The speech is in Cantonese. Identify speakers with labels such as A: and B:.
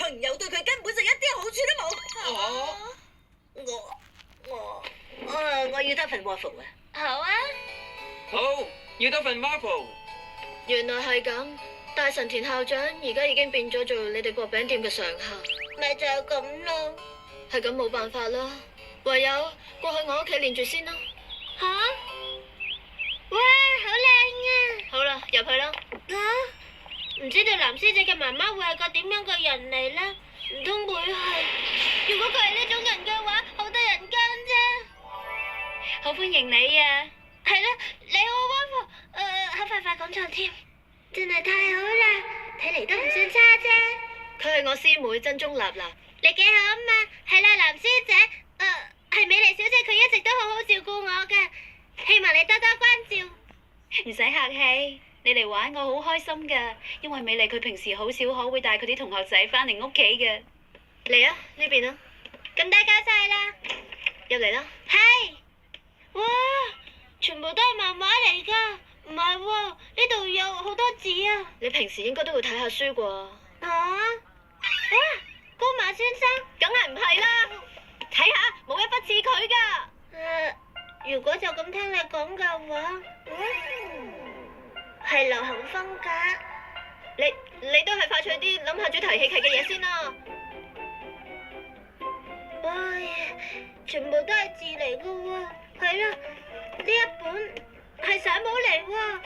A: 朋友對佢根本就一啲好處都冇。我要得份 waffle 啊！
B: 好啊，
C: 好，要得份 waffle。
B: 原來係咁。大神田校長而家已經變咗做你哋薄餅店嘅常客，
A: 咪就係咁咯。
B: 係咁冇辦法啦，唯有過去我屋企練住先啦。
A: 吓？哇，好靚啊！
B: 好啦，入去啦。
A: 唔知道藍師姐嘅媽媽會係個點樣嘅人嚟呢？唔通會係？如果佢係呢種人嘅話，好得人驚啫。
B: 好歡迎你啊！
A: 係啦，你好 waffle，好快快講錯添，真係太好啦！睇嚟都唔算差啫。
B: 佢係我師妹真中立立。
A: 你幾好啊嘛？係啦，藍師姐，係美麗小姐，佢一直都好好照顧我㗎，希望你多多關照。
B: 唔使客氣，你嚟玩我好開心㗎，因為美麗佢平時好少可會帶佢啲同學仔返嚟屋企嘅。嚟啊，呢邊啊。
A: 咁多謝晒啦。
B: 入嚟啦。
A: 係。哇，全部都係漫畫嚟㗎，唔係喎，呢度有好多字啊。
B: 你平時應該都會睇下書啩？
A: 哇，高馬先生，
B: 梗係唔係啦，睇下冇一筆似佢㗎。
A: 如果就咁聽你講嘅話，係流行風格。
B: 你都係快脆啲諗下主題戲劇嘅嘢先啦。
A: 唉，全部都係字嚟㗎喎。係啦，呢一本係散簿嚟喎。